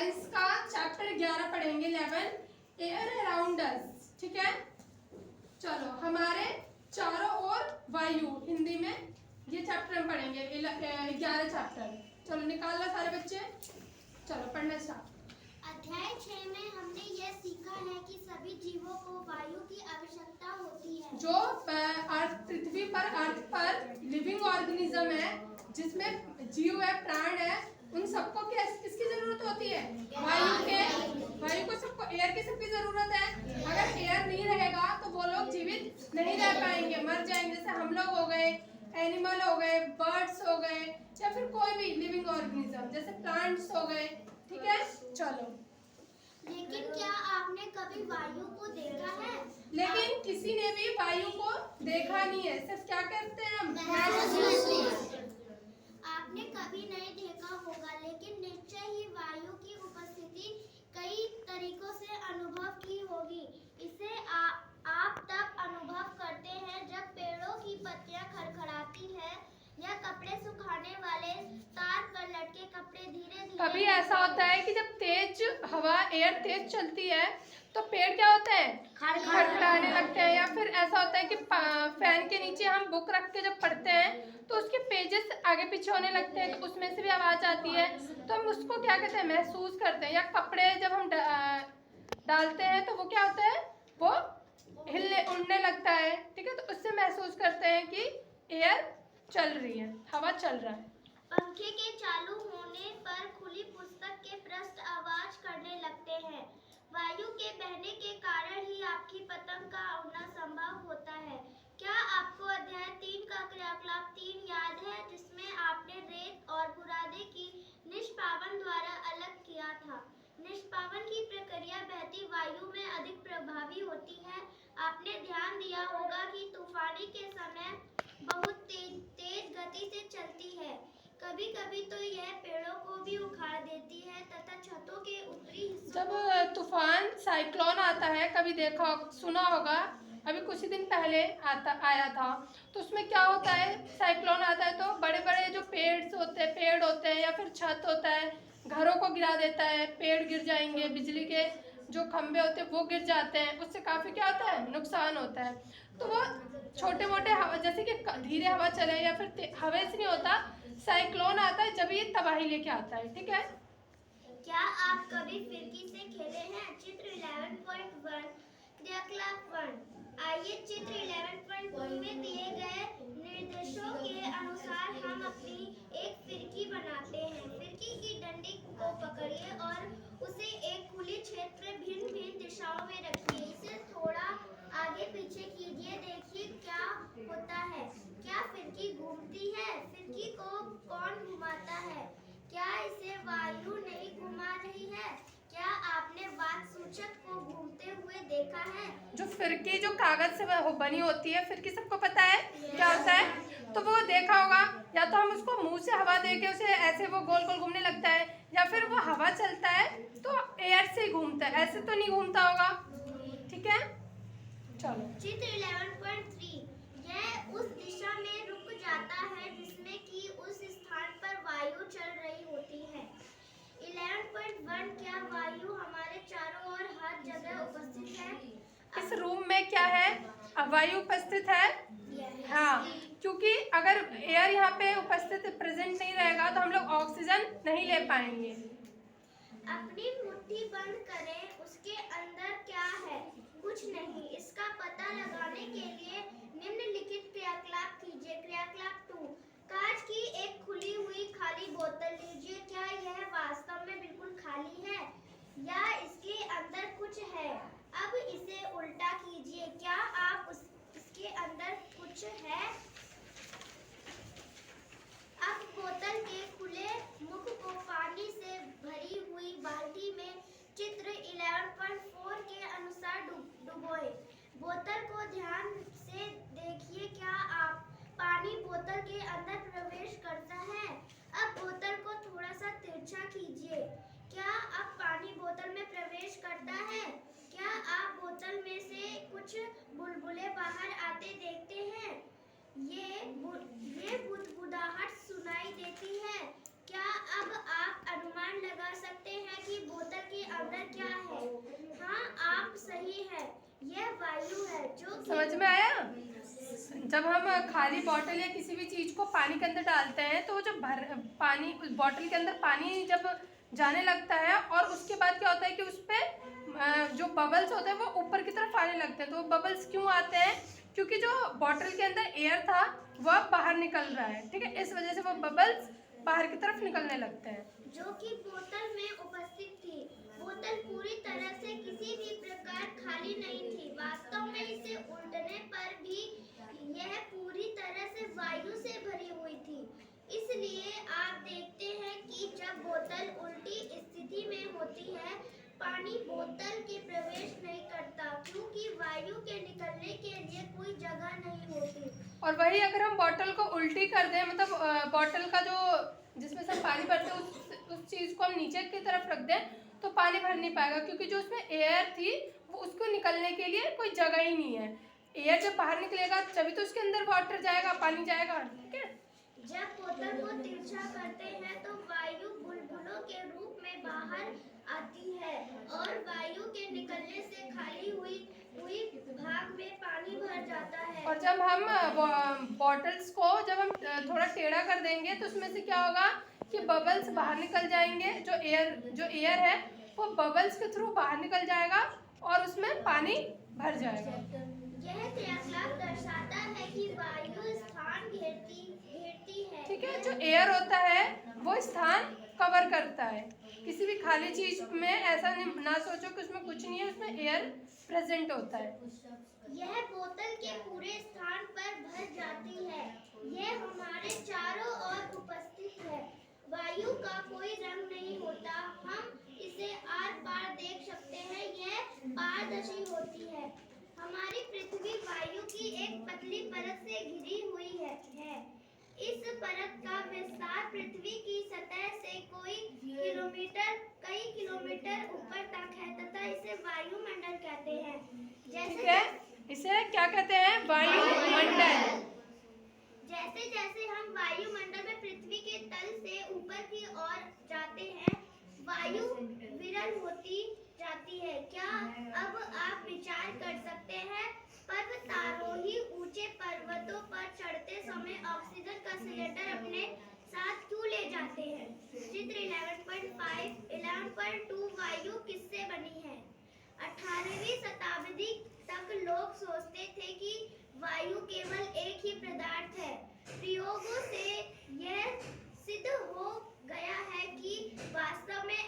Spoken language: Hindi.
साइंस का चैप्टर 11 पढ़ेंगे, 11 एयर अराउंड अस। ठीक है, चलो हमारे चारों ओर वायु, हिंदी में ये चैप्टर हम पढ़ेंगे 11 चैप्टर। चलो निकाल लो सारे बच्चे, चलो पढ़ना स्टार्ट। अध्याय 6 में हमने यह सीखा है कि सभी जीवों को वायु की आवश्यकता होती है। जो पृथ्वी पर, अर्थ पर लिविंग ऑर्गेनिज्म है, जिसमें जीव है, प्राण है, उन सबको किसकी जरूरत होती है? वायु को, सबको एयर की सबकी जरूरत है। अगर एयर नहीं रहेगा तो वो लोग जीवित नहीं रह पाएंगे, मर जाएंगे। जैसे हम लोग हो गए, एनिमल हो गए, बर्ड्स हो गए, या फिर कोई भी लिविंग ऑर्गेनिज्म जैसे प्लांट्स हो गए। ठीक है, चलो। लेकिन क्या आपने कभी वायु को देखा है? लेकिन किसी ने भी वायु को देखा नहीं है, सिर्फ क्या कहते हैं हम? आपने कभी नहीं देखा होगा, लेकिन निश्चय ही वायु की उपस्थिति कई तरीकों से अनुभव की होगी। इसे आप तब अनुभव करते हैं जब पेड़ों की पत्तियां खड़खड़ाती है या कपड़े सुखाने वाले तार पर लटके कपड़े धीरे धीरे। कभी ऐसा होता है कि जब तेज हवा, एयर तेज चलती है तो पेड़ क्या होता है? खड़खड़ाने लगते हैं। या फिर ऐसा होता है कि फैन के नीचे हम बुक रख के जब पढ़ते हैं तो उसके पेजेस आगे पीछे होने लगते हैं, तो उसमें से भी आवाज आती है, तो हम उसको क्या कहते हैं? महसूस करते हैं। या कपड़े जब हम डालते हैं तो वो क्या होता है? वो हिलने उड़ने लगता है। ठीक है, तो उससे महसूस करते हैं कि एयर चल रही है, हवा चल रहा है। पंखे के चालू होने पर खुली पुस्तक के पृष्ठ आवाज करने लगते हैं। वायु के बहने के कारण ही आपकी पतंग का उड़ना संभव होता है। क्या आपको अध्याय 3 का क्रियाकलाप 3 याद है, जिसमें आपने रेत और बुरादे की निष्पावन द्वारा अलग किया था? निष्पावन की प्रक्रिया बहती वायु में अधिक प्रभावी होती है। आपने ध्यान दिया होगा कि तूफानी के समय बहुत तेज गति से चलती है। कभी कभी तो यह पेड़ों को भी उखाड़ देती है तथा छतों के ऊपरी हिस्सों। जब तूफान, साइक्लोन आता है, कभी देखा सुना होगा, अभी कुछ ही दिन पहले आया था, तो उसमें क्या होता है? साइक्लोन आता है तो बड़े बड़े जो पेड़ होते हैं या फिर छत होता है, घरों को गिरा देता है। पेड़ गिर जाएंगे, बिजली के जो खंभे होते हैं वो गिर जाते हैं, उससे काफ़ी क्या होता है? नुकसान होता है। तो वो छोटे मोटे हवा, जैसे कि धीरे हवा चले या फिर हवा से नहीं होता, साइक्लोन आता है जब ये तबाही लेके आता है। ठीक है, क्या आप कभी फिरकी से खेले हैं? चित्र 11.1 क्रियाकलाप 1। आइए चित्र 11.2 में दिए गए निर्देशों के अनुसार हम अपनी एक फिरकी बनाते हैं। फिरकी की डंडी को पकड़िए और उसे एक खुली क्षेत्र भिन्न भिन्न दिशाओं में रखिए। इसे थोड़ा आगे पीछे कीजिए, देखिए क्या होता है। क्या फिरकी घूमती है? फिरकी को कौन घुमाता है? क्या इसे वायु नहीं घुमा रही है? क्या आपने वात सूचक को घूमते हुए देखा है? जो फिरकी जो कागज से बनी होती है, फिरकी सबको पता है क्या होता है? तो वो देखा होगा, या तो हम उसको मुंह से हवा देके उसे ऐसे वो गोल गोल घूमने लगता है, या फिर वो हवा चलता है तो एयर से ही घूमता है, ऐसे तो नहीं घूमता होगा। ठीक है, चलो। चित्र 11.3 यह उस दिशा में रुक जाता है जिसमें कि उस स्थान पर वायु चल रही होती है। 11.1 क्या वायु हमारे चारों ओर हर जगह उपस्थित है? इस रूम में क्या है? वायु उपस्थित है। हाँ, क्योंकि अगर एयर यहाँ पे उपस्थित प्रेजेंट नहीं रहेगा तो हम लोग ऑक्सीजन नहीं ले पाएंगे। अपनी मुट्ठी बंद करें, उसके अंदर क्या है? कुछ नहीं। इसका पता लगाने के लिए निम्नलिखित क्रियाकलाप कीजिए। क्रियाकलाप 2 कांच की एक खुली हुई खाली बोतल लीजिए। क्या यह वास्तव में बिल्कुल खाली है या इसके अंदर कुछ है? अब इसे उल्टा कीजिए। क्या आप इसके अंदर कुछ है? अब बोतल के खुले मुख को पानी से भरी हुई बाल्टी में चित्र 11.4 के अनुसार डुबोए। बोतल को ध्यान से देखिए, क्या आप पानी बोतल के अंदर प्रवेश करता है? अब बोतल को थोड़ा सा तिरछा कीजिए। क्या अब पानी बोतल में प्रवेश करता है? क्या आप बोतल में से कुछ बुलबुले बाहर आते देखते हैं? ये बुदबुदाहट सुनाई देती है। क्या अब आप अनुमान लगा सकते हैं कि अंदर क्या है? हाँ, आप सही है, यह वायु है जो कि समझ में आया? जब हम खाली बॉटल या किसी भी चीज को पानी के अंदर डालते हैं तो जब पानी उस बॉटल के अंदर पानी जब जाने लगता है और उसके बाद क्या होता है कि उस पे जो बबल्स होते हैं वो ऊपर की तरफ आने लगते हैं। तो वो बबल्स क्यों आते हैं? क्योंकि जो बॉटल के अंदर एयर था वह बाहर निकल रहा है, ठीक है, इस वजह से वो बबल्स बाहर की तरफ निकलने लगते हैं। जो कि बोतल में उपस्थित थी। बोतल पूरी तरह से किसी भी प्रकार खाली नहीं थी। वास्तव में इसे उल्टने पर भी यह पूरी तरह से वायु से भरी हुई थी। इसलिए आप देखते हैं कि जब बोतल उल्टी स्थिति में होती है, पानी बोतल के प्रवेश नहीं करता क्योंकि वायु के निकलने के लिए कोई जगह नहीं होती। और वही अगर हम बॉटल को उल्टी कर दें, मतलब बॉटल का जो जिसमें से हम पानी भरते हैं उस चीज़ को हम नीचे की तरफ रख दें तो पानी भर नहीं पाएगा, क्योंकि जो उसमें एयर थी वो उसको निकलने के लिए कोई जगह ही नहीं है। एयर जब बाहर निकलेगा तभी तो उसके अंदर वाटर जाएगा, पानी जाएगा, ठीक है। जब बोतल को तिरछा करते हैं तो वायु बुलबुलों के रूप में बाहर आती है और वायु के निकलने से खाली हुई भाग में पानी भर जाता है। और जब हम बॉटल्स को जब हम थोड़ा टेढ़ा कर देंगे तो उसमें से क्या होगा कि बबल्स बाहर निकल जाएंगे। जो एयर है वो बबल्स के थ्रू बाहर निकल जाएगा और उसमें पानी भर जाएगा। यह क्रियाकलाप दर्शाता है कि वायु स्थान घेरती है। ठीक है, जो एयर होता है वो स्थान कवर करता है। किसी भी खाली चीज में ऐसा ना सोचो कि उसमें कुछ नहीं है, उसमें एयर प्रेजेंट होता है। यह बोतल के पूरे स्थान पर भर जाती है। यह हमारे चारों ओर उपस्थित है। वायु का कोई रंग नहीं होता, हम इसे आर पार देख सकते हैं, यह पारदर्शी होती है। हमारी पृथ्वी वायु की एक पतली परत से घिरी हुई है। इस परत का विस्तार पृथ्वी की सतह से कई किलोमीटर ऊपर तक है तथा इसे वायुमंडल कहते हैं। इसे क्या कहते हैं? वायुमंडल। जैसे जैसे हम वायुमंडल में पृथ्वी के तल से ऊपर की ओर जाते हैं, वायु विरल होती जाती है। क्या अब आप विचार कर सकते हैं? पर्वतारोही ऊंचे पर्वतों पर चढ़ते समय ऑक्सीजन का सिलेंडर अपने साथ क्यों ले जाते हैं? चित्र 11.5 11.2 वायु किससे बनी है? 18वीं शताब्दी तक लोग सोचते थे कि वायु केवल एक ही पदार्थ है। प्रयोगों से यह सिद्ध हो गया है कि वास्तव में